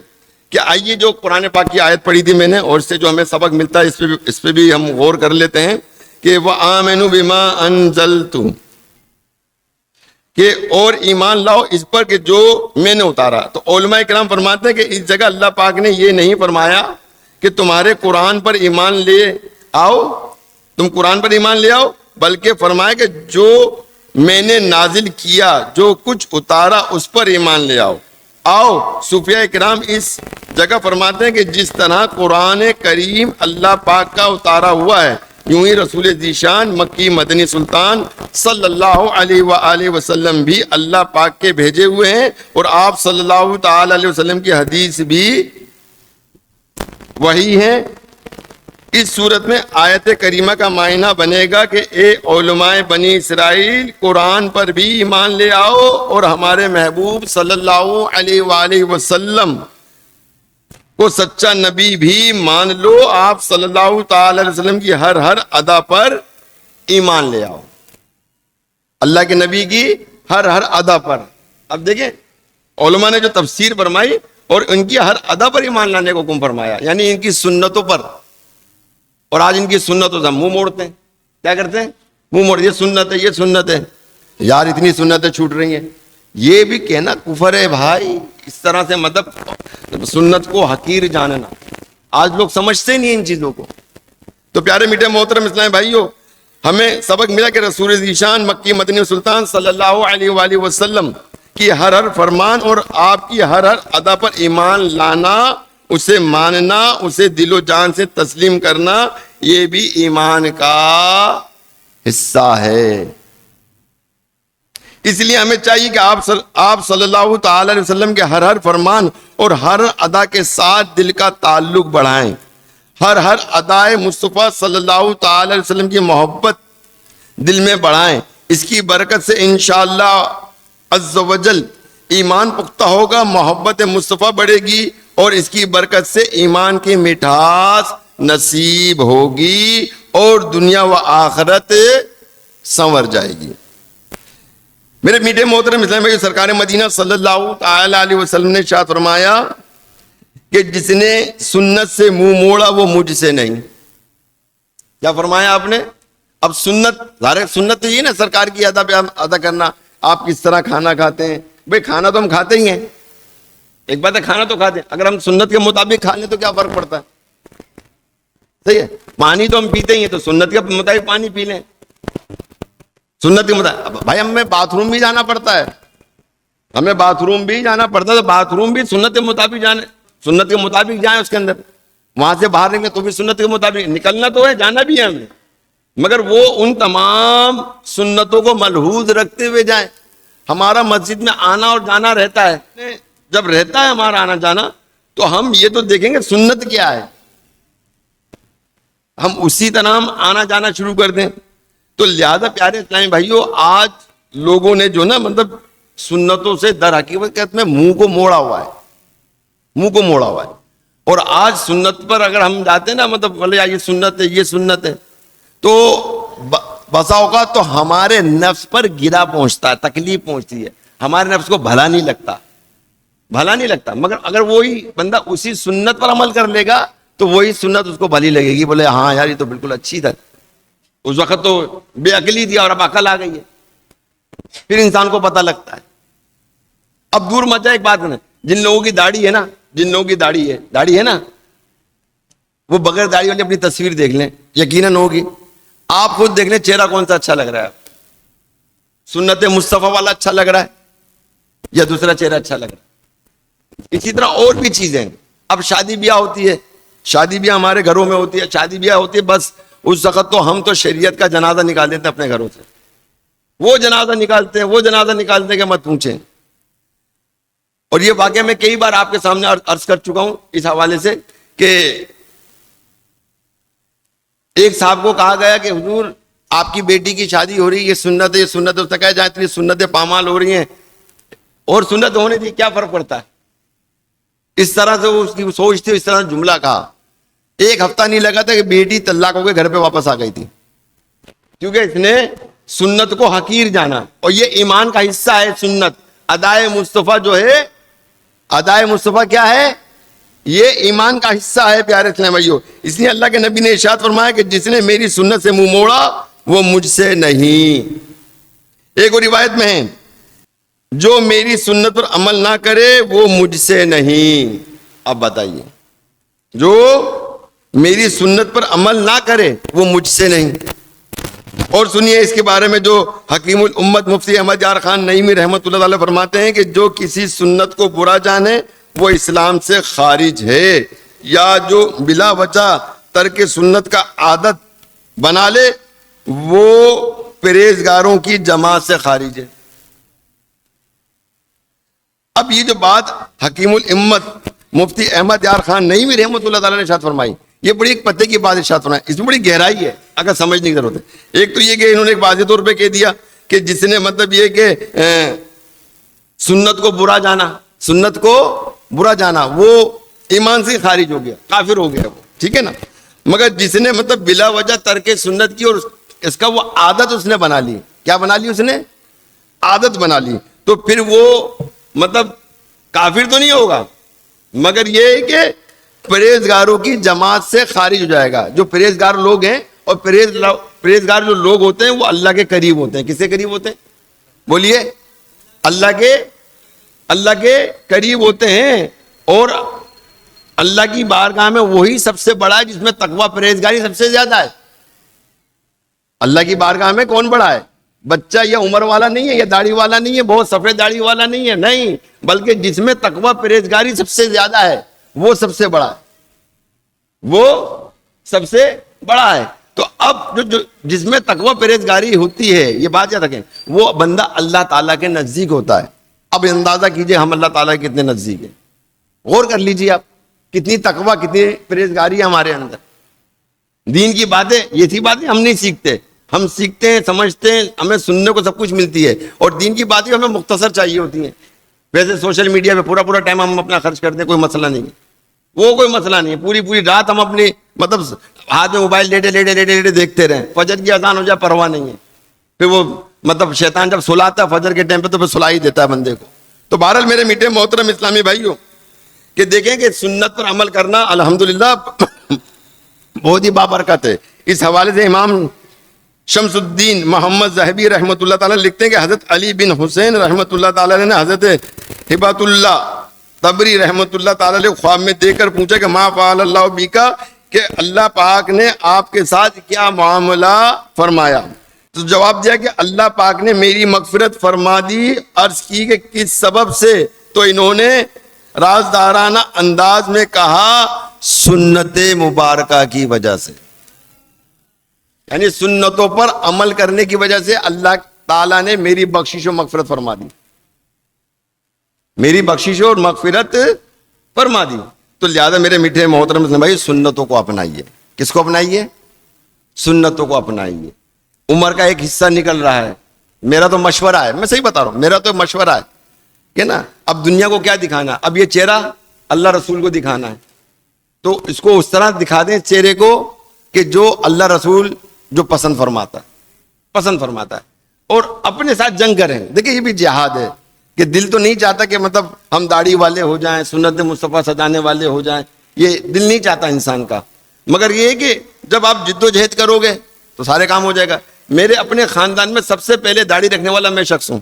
کہ آئیے جو قرآن پاک کی آیت پڑھی تھی میں نے, اور اس سے جو ہمیں سبق ملتا ہے اس پہ بھی ہم غور کر لیتے ہیں. کہ وَآمِنُوا بِمَا أَنزَلْتُ, کہ اور ایمان لاؤ اس پر کہ جو میں نے اتارا. تو علماء کرام فرماتے ہیں کہ اس جگہ اللہ پاک نے یہ نہیں فرمایا کہ تمہارے قرآن پر ایمان لے آؤ, تم قرآن پر ایمان لے آؤ, بلکہ فرمایا کہ جو میں نے نازل کیا, جو کچھ اتارا اس پر ایمان لے آؤ. صوفیاء کرام اس جگہ فرماتے ہیں کہ جس طرح قرآن کریم اللہ پاک کا اتارا ہوا ہے, یوں ہی رسول ذیشان مکی مدنی سلطان صلی اللہ علیہ وآلہ وسلم بھی اللہ پاک کے بھیجے ہوئے ہیں, اور آپ صلی اللہ تعالی علیہ وسلم کی حدیث بھی وہی ہے. اس صورت میں آیت کریمہ کا معنی بنے گا کہ اے علماء بنی اسرائیل, قرآن پر بھی ایمان لے آؤ, اور ہمارے محبوب صلی اللہ علیہ وآلہ وسلم کو سچا نبی بھی مان لو, آپ صلی اللہ تعالی علیہ وسلم کی ہر ادا پر ایمان لے آؤ, اللہ کے نبی کی ہر ادا پر. اب دیکھیں علماء نے جو تفسیر فرمائی, اور ان کی ہر ادا پر ایمان لانے کو حکم فرمایا, یعنی ان کی سنتوں پر. اور آج ان کی سنتوں سے ہم منہ موڑتے ہیں, کیا کرتے ہیں, منہ موڑ, یہ سنت ہے, یہ سنت ہے, یار اتنی سنتیں چھوٹ رہی ہیں, یہ بھی کہنا کفر ہے بھائی. اس طرح سے مطلب سنت کو حقیر جاننا, آج لوگ سمجھتے نہیں ان چیزوں کو. تو پیارے میٹھے محترم اسلامی بھائیوں, ہمیں سبق ملا کہ رسول ذیشان مکی مدنی سلطان صلی اللہ علیہ وآلہ وسلم کی ہر فرمان اور آپ کی ہر ادا پر ایمان لانا, اسے ماننا, اسے دل و جان سے تسلیم کرنا, یہ بھی ایمان کا حصہ ہے. اس لیے ہمیں چاہیے کہ آپ صلی اللہ تعالی علیہ وسلم کے ہر فرمان اور ہر ادا کے ساتھ دل کا تعلق بڑھائیں, ہر ادائے مصطفیٰ صلی اللہ تعالی علیہ وسلم کی محبت دل میں بڑھائیں. اس کی برکت سے انشاءاللہ عز و جل ایمان پختہ ہوگا, محبت مصطفیٰ بڑھے گی, اور اس کی برکت سے ایمان کی مٹھاس نصیب ہوگی اور دنیا و آخرت سنور جائے گی۔ میرے میٹھے محترم اسلام بھائی، سرکار مدینہ صلی اللہ تعالی علیہ وسلم نے ارشاد فرمایا کہ جس نے سنت سے منہ موڑا وہ مجھ سے نہیں۔ کیا فرمایا آپ نے؟ اب سنت تو یہ نا سرکار کی ادا کرنا، آپ کس طرح کھانا کھاتے ہیں۔ بھئی کھانا تو ہم کھاتے ہی ہیں، ایک بات ہے کھانا تو کھاتے ہیں، اگر ہم سنت کے مطابق کھا لیں تو کیا فرق پڑتا ہے؟ صحیح ہے، پانی تو ہم پیتے ہی ہیں تو سنت کے مطابق پانی پی لیں، سنت کے مطابق۔ بھائی ہمیں باتھ روم بھی جانا پڑتا ہے، ہمیں باتھ روم بھی جانا پڑتا ہے تو باتھ روم بھی سنت کے مطابق جانے، سنت کے مطابق جائیں، اس کے اندر وہاں سے باہر نکلیں تو بھی سنت کے مطابق نکلنا تو ہے، جانا بھی ہے ہمیں، مگر وہ ان تمام سنتوں کو ملحوظ رکھتے ہوئے جائیں۔ ہمارا مسجد میں آنا اور جانا رہتا ہے، جب رہتا ہے ہمارا آنا جانا تو ہم یہ تو دیکھیں گے سنت کیا ہے، ہم اسی طرح ہم آنا جانا شروع کر دیں۔ تو لہذا پیارے اسلامی بھائیوں، آج لوگوں نے جو نا مطلب سنتوں سے در حقیقت میں منہ کو موڑا ہوا ہے، منہ کو موڑا ہوا ہے۔ اور آج سنت پر اگر ہم جاتے ہیں نا مطلب بولے یہ سنت ہے یہ سنت ہے، تو بسا اوقات تو ہمارے نفس پر گرا پہنچتا ہے، تکلیف پہنچتی ہے، ہمارے نفس کو بھلا نہیں لگتا، بھلا نہیں لگتا۔ مگر اگر وہی بندہ اسی سنت پر عمل کر لے گا تو وہی سنت اس کو بھلی لگے گی، بولے ہاں یار یہ تو بالکل اچھی تھا، اس وقت تو بے عقلی تھی اور اب عقل آ گئی ہے، پھر انسان کو پتہ لگتا ہے۔ اب دور مت جائے ایک بات ہے نا، جن لوگوں کی داڑھی ہے نا، جن لوگوں کی داڑھی ہے نا، وہ بغیر داڑھی والی اپنی تصویر دیکھ لیں، یقیناً ہوگی۔ آپ خود دیکھ لیں چہرہ کون سا اچھا لگ رہا ہے، سنت مصطفیٰ والا اچھا لگ رہا ہے یا دوسرا چہرہ اچھا لگ رہا ہے؟ اسی طرح اور بھی چیزیں، اب شادی بیاہ ہوتی ہے، شادی بیاہ ہمارے گھروں میں ہوتی ہے، شادی بیاہ ہوتی ہے، بس اس وقت تو ہم تو شریعت کا جنازہ نکال دیتے ہیں اپنے گھروں سے، وہ جنازہ نکالتے ہیں کہ مت پوچھیں۔ اور یہ واقعہ میں کئی بار آپ کے سامنے عرض کر چکا ہوں اس حوالے سے کہ ایک صاحب کو کہا گیا کہ حضور آپ کی بیٹی کی شادی ہو رہی ہے، یہ سنت ہے، یہ سنت ہے، اس نے کہا جائے اتنی سنتیں پامال ہو رہی ہیں اور سنت ہونے دی کیا فرق پڑتا ہے؟ اس طرح سے وہ اس کی سوچ تھی، اس طرح سے جملہ کہا۔ ایک ہفتہ نہیں لگا تھا کہ بیٹی طلاق ہو کے گھر پہ واپس آ گئی تھی، کیونکہ اس نے سنت کو حقیر جانا، اور یہ ایمان کا حصہ ہے سنت۔ ادائے مصطفیٰ جو ہے، ادائے مصطفیٰ کیا ہے؟ یہ ایمان کا حصہ ہے پیارے اسلام بھائیوں۔ اس لیے اللہ کے نبی نے ارشاد فرمایا کہ جس نے میری سنت سے منہ موڑا وہ مجھ سے نہیں۔ ایک اور روایت میں ہے جو میری سنت پر عمل نہ کرے وہ مجھ سے نہیں۔ اب بتائیے، جو میری سنت پر عمل نہ کرے وہ مجھ سے نہیں۔ اور سنیے اس کے بارے میں جو حکیم الامت مفتی احمد یار خان نعیمی رحمۃ اللہ علیہ فرماتے ہیں کہ جو کسی سنت کو برا جانے وہ اسلام سے خارج ہے، یا جو بلا وجہ ترک سنت کا عادت بنا لے وہ پرہیزگاروں کی جماعت سے خارج ہے۔ اب یہ جو بات حکیم الامت مفتی احمد یار خان نعیمی رحمۃ اللہ تعالیٰ نے ارشاد فرمائی، یہ بڑی ایک پتے کی بات ارشاد فرمائی، اس میں بڑی گہرائی ہے اگر سمجھنے کی ضرورت ہے۔ ایک تو یہ کہ انہوں نے ایک واضح طور پہ کہہ دیا کہ جس نے مطلب یہ کہ سنت کو برا جانا، سنت کو برا جانا وہ ایمان سے خارج ہو گیا، کافر ہو گیا وہ، ٹھیک ہے نا۔ مگر جس نے مطلب بلا وجہ ترک سنت کی اور اس کا وہ عادت اس نے بنا لی، کیا بنا لی؟ اس نے عادت بنا لی، تو پھر وہ مطلب کافر تو نہیں ہوگا، مگر یہ ہے کہ پرہیزگاروں کی جماعت سے خارج ہو جائے گا۔ جو پرہیزگار لوگ ہیں اور پرہیزگار جو لوگ ہوتے ہیں وہ اللہ کے قریب ہوتے ہیں۔ کس کے قریب ہوتے ہیں؟ بولیے، اللہ کے قریب ہوتے ہیں، اور اللہ کی بارگاہ میں وہی سب سے بڑا ہے جس میں تقوی پرہیزگاری سب سے زیادہ ہے۔ اللہ کی بارگاہ میں کون بڑا ہے؟ بچہ یا عمر والا نہیں ہے، یا داڑھی والا نہیں ہے، بہت سفید داڑھی والا نہیں ہے، نہیں، بلکہ جس میں تقوی پرہیزگاری سب سے زیادہ ہے وہ سب سے بڑا ہے، وہ سب سے بڑا ہے۔ تو اب جو جس میں تقوی پرہیزگاری ہوتی ہے، یہ بات یاد رکھیں، وہ بندہ اللہ تعالیٰ کے نزدیک ہوتا ہے۔ اب اندازہ کیجئے ہم اللہ تعالیٰ کے کتنے نزدیک ہیں، غور کر لیجئے آپ، کتنی تقوی کتنی پرہیزگاری ہے ہمارے اندر۔ دین کی باتیں، یہ تھی باتیں ہم نہیں سیکھتے، ہم سیکھتے ہیں، سمجھتے ہیں، ہمیں سننے کو سب کچھ ملتی ہے، اور دین کی باتیں ہمیں مختصر چاہیے ہوتی ہیں۔ ویسے سوشل میڈیا پہ پورا ٹائم ہم اپنا خرچ کرتے ہیں، کوئی مسئلہ نہیں ہے، وہ کوئی مسئلہ نہیں ہے. پوری پوری رات ہم اپنی مطلب ہاتھ میں موبائل لیٹے لیٹے لیٹے لیٹے دیکھتے رہیں, فجر کی اذان ہو جائے پرواہ نہیں ہے. پھر وہ مطلب شیطان جب سلاتا ہے فجر کے ٹائم پہ تو پھر سلا ہی دیتا ہے بندے کو. تو بہرحال میرے میٹھے محترم اسلامی بھائیوں کہ دیکھیں کہ سنت پر عمل کرنا الحمدللہ بہت ہی بابرکت ہے. اس حوالے سے امام شمس الدین محمد ذہبی رحمۃ اللہ تعالیٰ لکھتے ہیں کہ حضرت علی بن حسین رحمۃ اللہ تعالیٰ نے حضرت ہبۃ اللہ تبری رحمۃ اللہ تعالیٰ نے خواب میں دیکھ کر پوچھا کہ ما فعل اللہ بیکا, کہ اللہ پاک نے آپ کے ساتھ کیا معاملہ فرمایا. تو جواب دیا کہ اللہ پاک نے میری مغفرت فرما دی. عرض کی کہ کس سبب سے؟ تو انہوں نے رازدارانہ انداز میں کہا سنت مبارکہ کی وجہ سے, یعنی سنتوں پر عمل کرنے کی وجہ سے اللہ تعالیٰ نے میری بخشش و مغفرت فرما دی, میری بخشش اور مغفرت فرما دی. تو لہذا میرے میٹھے محترم بھائی سنتوں کو اپنائیے. کس کو اپنائیے؟ سنتوں کو اپنائیے. عمر کا ایک حصہ نکل رہا ہے. میرا تو مشورہ ہے, میں صحیح بتا رہا ہوں, میرا تو مشورہ ہے کہ نا اب دنیا کو کیا دکھانا, اب یہ چہرہ اللہ رسول کو دکھانا ہے تو اس کو اس طرح دکھا دیں چہرے کو کہ جو اللہ رسول جو پسند فرماتا ہے, اور اپنے ساتھ جنگ کریں. دیکھیں یہ بھی جہاد ہے کہ دل تو نہیں چاہتا کہ مطلب ہم داڑھی والے ہو جائیں, سنت مصطفیٰ سجانے والے ہو جائیں, یہ دل نہیں چاہتا انسان کا. مگر یہ ہے کہ جب آپ جد و جہد کرو گے تو سارے کام ہو جائے گا. میرے اپنے خاندان میں سب سے پہلے داڑھی رکھنے والا میں شخص ہوں,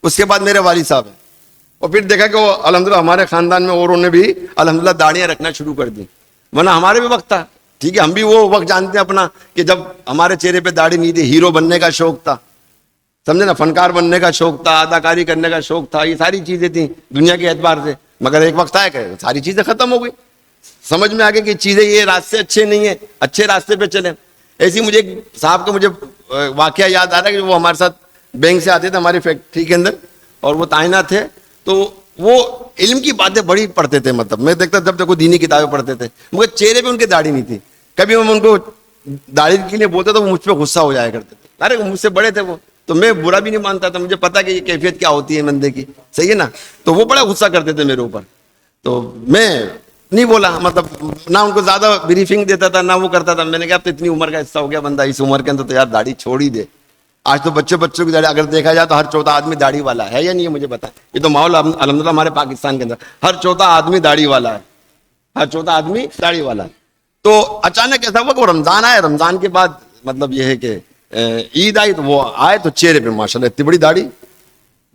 اس کے بعد میرے والد صاحب ہیں, اور پھر دیکھا کہ وہ الحمدللہ ہمارے خاندان میں اوروں نے بھی الحمدللہ داڑیاں رکھنا شروع کر دی. ورنہ ہمارے بھی وقت تھا, ٹھیک ہے, ہم بھی وہ وقت جانتے ہیں اپنا کہ جب ہمارے چہرے پہ داڑھی نہیں تھی, ہیرو بننے کا شوق تھا, سمجھے نا, فنکار بننے کا شوق تھا, اداکاری کرنے کا شوق تھا, یہ ساری چیزیں تھیں دنیا کے اعتبار سے. مگر ایک وقت آیا کہ ساری چیزیں ختم ہو گئی, سمجھ میں آ گئی کہ چیزیں یہ راستے اچھے نہیں ہیں, اچھے راستے پہ چلیں. ایسی مجھے ایک صاحب کا مجھے واقعہ یاد آ رہا ہے کہ وہ ہمارے ساتھ بینک سے آتے تھے ہماری فیکٹری کے اندر, اور وہ تعینات تھے. تو وہ علم کی باتیں بڑی پڑھتے تھے, مطلب میں دیکھتا جب تک وہ دینی کتابیں پڑھتے تھے, مگر چہرے پہ ان کی داڑھی نہیں تھی. کبھی میں ان کو داڑھی کے لیے بولتا تو وہ مجھ پہ غصہ ہو جایا کرتے تھے. ارے مجھ سے بڑے تھے وہ, تو میں برا بھی نہیں مانتا تھا, مجھے پتا کہ یہ کیفیت کیا ہوتی ہے بندے کی, صحیح ہے نا. تو وہ بڑا غصہ کرتے تھے میرے اوپر, تو میں نہیں بولا, مطلب نہ ان کو زیادہ بریفنگ دیتا تھا نہ وہ کرتا تھا. میں نے کہا اب تو اتنی عمر کا حصہ ہو گیا بندہ, اس عمر کے اندر تو یار داڑھی چھوڑ ہی دے. آج تو بچوں کی داڑھی اگر دیکھا جائے تو ہر چوتھا آدمی داڑھی والا ہے یا نہیں ہے مجھے پتا. یہ تو ماحول الحمدللہ ہمارے پاکستان کے اندر ہر چوتھا آدمی داڑھی والا ہے, ہر چوتھا آدمی داڑھی والا ہے. تو اچانک ایسا ہوا کہ وہ رمضان آیا, رمضان کے بعد مطلب یہ ہے کہ عید آئی, تو وہ آئے تو چہرے پہ ماشاءاللہ اتنی بڑی داڑھی.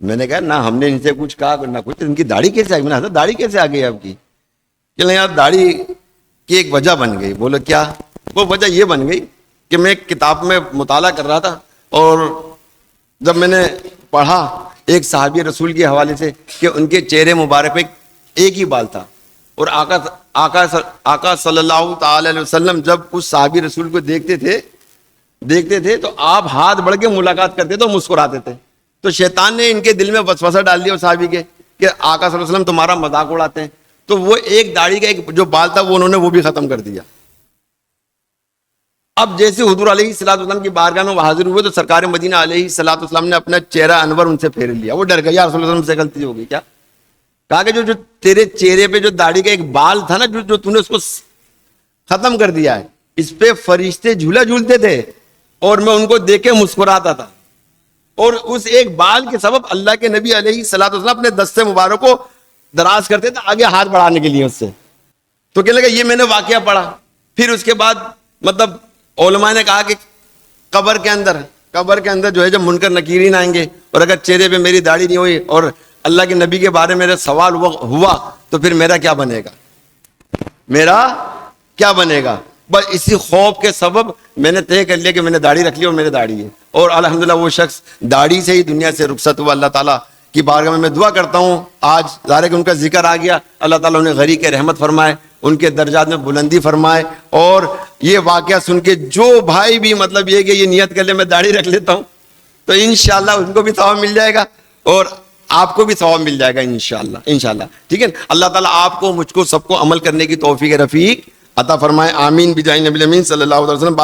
میں نے کہا نہ ہم نے ان سے کچھ کہا نہ کچھ, ان کی داڑھی کیسے آ گئی؟ میں نے کہا داڑھی کیسے آ گئی آپ کی؟ کہ نہیں یار داڑھی کی ایک وجہ بن گئی. بولے کیا؟ وہ وجہ یہ بن گئی کہ میں ایک کتاب میں مطالعہ کر رہا تھا, اور جب میں نے پڑھا ایک صحابی رسول کے حوالے سے کہ ان کے چہرے مبارک پہ ایک ہی بال تھا, اور آقا صلی اللہ تعالی علیہ وسلم جب اس صحابی رسول کو دیکھتے تھے تو آپ ہاتھ بڑھ کے ملاقات کرتے تو مسکراتے تھے. تو شیطان نے ان کے دل میں وسوسہ ڈال دیا اس صحابی کے کہ آقا صلی اللہ علیہ وسلم تمہارا مذاق اڑاتے ہیں. تو وہ ایک داڑھی کا ایک جو بال تھا وہ انہوں نے وہ بھی ختم کر دیا. اب جیسے حضور علیہ الصلوۃ والسلام کی بارگاہ میں وہ حاضر ہوئے تو سرکار مدینہ علیہ الصلوۃ والسلام نے اپنا چہرہ انور ان سے پھیر لیا. وہ ڈر گیا, یا رسول اللہ صلی اللہ علیہ وسلم سے غلطی ہو گئی کیا؟ کہا کہ جو تیرے چہرے پہ جو داڑھی کا ایک بال تھا نا, جو تو نے اس کو ختم کر دیا ہے, اس پہ فرشتے جھولا جھولتے تھے اور میں ان کو دیکھ کے مسکراتا تھا, اور اس ایک بال کے سبب اللہ کے نبی علیہ الصلوۃ والسلام اپنے دستے مبارک کو دراز کرتے تھے آگے ہاتھ بڑھانے کے لیے اس سے. تو کہنے لگا یہ میں نے واقعہ پڑھا. پھر اس کے بعد مطلب علماء نے کہا کہ قبر کے اندر جو ہے جب منکر نکیرین آئیں گے, اور اگر چہرے پہ میری داڑھی نہیں ہوئی اور اللہ کے نبی کے بارے میں میرا سوال ہوا تو پھر میرا کیا بنے گا؟ بس اسی خوف کے سبب میں نے طے کر لیا کہ میں نے داڑھی رکھ لی اور میرے داڑھی ہے. اور الحمدللہ وہ شخص داڑھی سے ہی دنیا سے رخصت ہوا. اللہ تعالیٰ کی بارگاہ میں دعا کرتا ہوں, آج ظاہر کہ ان کا ذکر آ گیا, اللہ تعالیٰ انہیں غریق رحمت فرمائے, ان کے درجات میں بلندی فرمائے. اور یہ واقعہ سن کے جو بھائی بھی مطلب یہ کہ یہ نیت کر لے میں داڑھی رکھ لیتا ہوں, تو انشاءاللہ ان کو بھی ثواب مل جائے گا اور آپ کو بھی ثواب مل جائے گا انشاءاللہ. ٹھیک ہے, اللہ تعالیٰ آپ کو مجھ کو سب کو عمل کرنے کی توفیق رفیق عطا فرمائے. آمین بجاہ نبی الامین صلی اللہ علیہ وسلم.